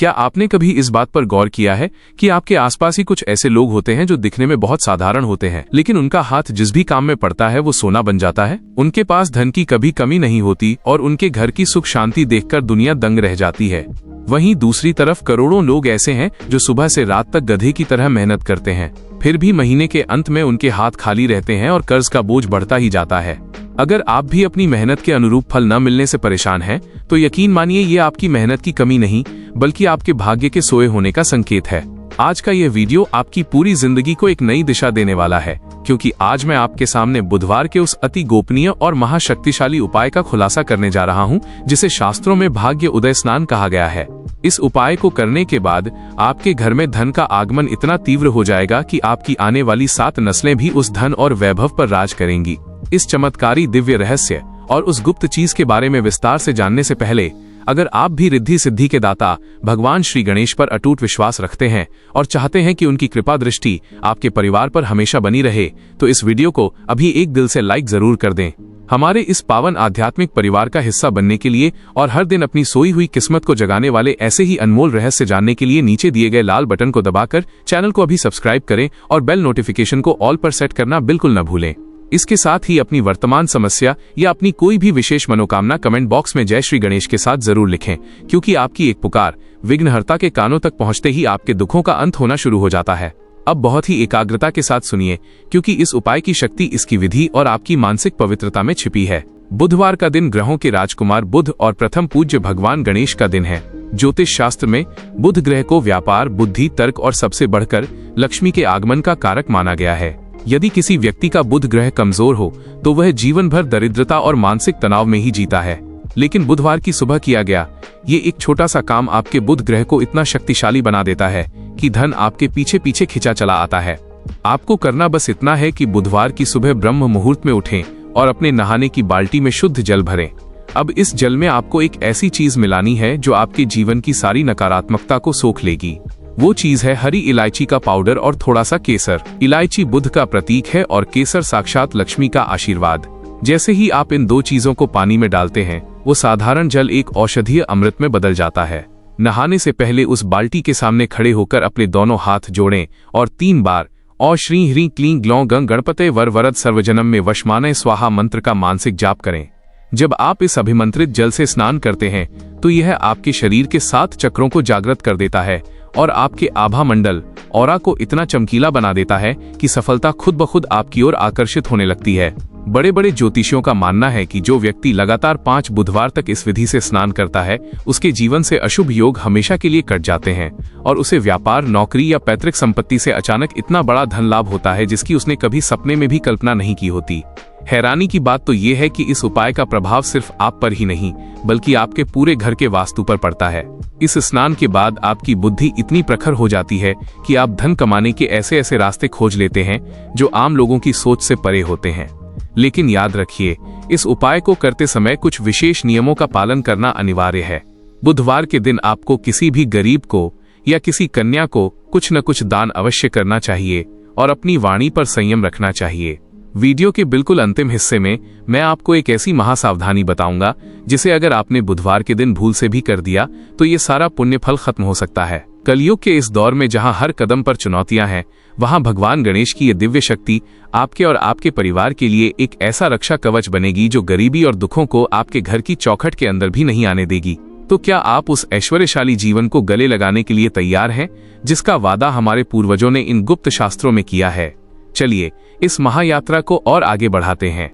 क्या आपने कभी इस बात पर गौर किया है कि आपके आसपास ही कुछ ऐसे लोग होते हैं जो दिखने में बहुत साधारण होते हैं, लेकिन उनका हाथ जिस भी काम में पड़ता है वो सोना बन जाता है। उनके पास धन की कभी कमी नहीं होती और उनके घर की सुख शांति देखकर दुनिया दंग रह जाती है। वहीं दूसरी तरफ करोड़ों लोग ऐसे हैं जो सुबह से रात तक गधे की तरह मेहनत करते हैं, फिर भी महीने के अंत में उनके हाथ खाली रहते हैं और कर्ज का बोझ बढ़ता ही जाता है। अगर आप भी अपनी मेहनत के अनुरूप फल न मिलने से परेशान हैं, तो यकीन मानिए ये आपकी मेहनत की कमी नहीं बल्कि आपके भाग्य के सोए होने का संकेत है। आज का यह वीडियो आपकी पूरी जिंदगी को एक नई दिशा देने वाला है, क्योंकि आज मैं आपके सामने बुधवार के उस अति गोपनीय और महाशक्तिशाली उपाय का खुलासा करने जा रहा हूं, जिसे शास्त्रों में भाग्य उदय स्नान कहा गया है। इस उपाय को करने के बाद आपके घर में धन का आगमन इतना तीव्र हो जाएगा कि आपकी आने वाली 7 नस्लें भी उस धन और वैभव पर राज करेंगी। इस चमत्कारी दिव्य रहस्य और उस गुप्त चीज के बारे में विस्तार से जानने से पहले, अगर आप भी रिद्धि सिद्धि के दाता भगवान श्री गणेश पर अटूट विश्वास रखते हैं और चाहते हैं कि उनकी कृपा दृष्टि आपके परिवार पर हमेशा बनी रहे, तो इस वीडियो को अभी एक दिल से लाइक जरूर कर दें। हमारे इस पावन आध्यात्मिक परिवार का हिस्सा बनने के लिए और हर दिन अपनी सोई हुई किस्मत को जगाने वाले ऐसे ही अनमोल रहस्य जानने के लिए नीचे दिए गए लाल बटन को दबाकर चैनल को अभी सब्सक्राइब करें और बेल नोटिफिकेशन को ऑल पर सेट करना बिल्कुल न भूलें। इसके साथ ही अपनी वर्तमान समस्या या अपनी कोई भी विशेष मनोकामना कमेंट बॉक्स में जय श्री गणेश के साथ जरूर लिखें, क्योंकि आपकी एक पुकार विघ्नहर्ता के कानों तक पहुंचते ही आपके दुखों का अंत होना शुरू हो जाता है। अब बहुत ही एकाग्रता के साथ सुनिए, क्योंकि इस उपाय की शक्ति इसकी विधि और आपकी मानसिक पवित्रता में छिपी है। बुधवार का दिन ग्रहों के राजकुमार बुध और प्रथम पूज्य भगवान गणेश का दिन है। ज्योतिष शास्त्र में बुध ग्रह को व्यापार, बुद्धि, तर्क और सबसे बढ़कर लक्ष्मी के आगमन का कारक माना गया है। यदि किसी व्यक्ति का बुध ग्रह कमजोर हो तो वह जीवन भर दरिद्रता और मानसिक तनाव में ही जीता है, लेकिन बुधवार की सुबह किया गया ये एक छोटा सा काम आपके बुध ग्रह को इतना शक्तिशाली बना देता है कि धन आपके पीछे पीछे खिंचा चला आता है। आपको करना बस इतना है कि बुधवार की सुबह ब्रह्म मुहूर्त में उठें और अपने नहाने की बाल्टी में शुद्ध जल भरें। अब इस जल में आपको एक ऐसी चीज मिलानी है जो आपके जीवन की सारी नकारात्मकता को सोख लेगी। वो चीज है हरी इलायची का पाउडर और थोड़ा सा केसर। इलायची बुध का प्रतीक है और केसर साक्षात लक्ष्मी का आशीर्वाद। जैसे ही आप इन दो चीजों को पानी में डालते हैं, वो साधारण जल एक औषधीय अमृत में बदल जाता है। नहाने से पहले उस बाल्टी के सामने खड़े होकर अपने दोनों हाथ जोड़ें और 3 बार और श्री ह्रीं क्लीं ग्लौं गं गणपते वर वरद सर्वजनम में वशमानय स्वाहा मंत्र का मानसिक जाप करें। जब आप इस अभिमंत्रित जल से स्नान करते हैं तो यह आपके शरीर के 7 चक्रों को जागृत कर देता है और आपके आभा मंडल ऑरा को इतना चमकीला बना देता है कि सफलता खुद ब खुद आपकी ओर आकर्षित होने लगती है। बड़े बड़े ज्योतिषियों का मानना है कि जो व्यक्ति लगातार 5 बुधवार तक इस विधि से स्नान करता है, उसके जीवन से अशुभ योग हमेशा के लिए कट जाते हैं और उसे व्यापार, नौकरी या पैतृक संपत्ति से अचानक इतना बड़ा धन लाभ होता है जिसकी उसने कभी सपने में भी कल्पना नहीं की होती। हैरानी की बात तो ये है कि इस उपाय का प्रभाव सिर्फ आप पर ही नहीं बल्कि आपके पूरे घर के वास्तु पर पड़ता है। इस स्नान के बाद आपकी बुद्धि इतनी प्रखर हो जाती है कि आप धन कमाने के ऐसे ऐसे रास्ते खोज लेते हैं जो आम लोगों की सोच से परे होते हैं। लेकिन याद रखिए, इस उपाय को करते समय कुछ विशेष नियमों का पालन करना अनिवार्य है। बुधवार के दिन आपको किसी भी गरीब को या किसी कन्या को कुछ न कुछ दान अवश्य करना चाहिए और अपनी वाणी पर संयम रखना चाहिए। वीडियो के बिल्कुल अंतिम हिस्से में मैं आपको एक ऐसी महासावधानी बताऊंगा जिसे अगर आपने बुधवार के दिन भूल से भी कर दिया तो ये सारा पुण्य फल खत्म हो सकता है। कलयुग के इस दौर में जहां हर कदम पर चुनौतियां हैं, वहां भगवान गणेश की ये दिव्य शक्ति आपके और आपके परिवार के लिए एक ऐसा रक्षा कवच बनेगी जो गरीबी और दुखों को आपके घर की चौखट के अंदर भी नहीं आने देगी। तो क्या आप उस ऐश्वर्यशाली जीवन को गले लगाने के लिए तैयार हैं, जिसका वादा हमारे पूर्वजों ने इन गुप्त शास्त्रों में किया है? चलिए इस महायात्रा को और आगे बढ़ाते हैं।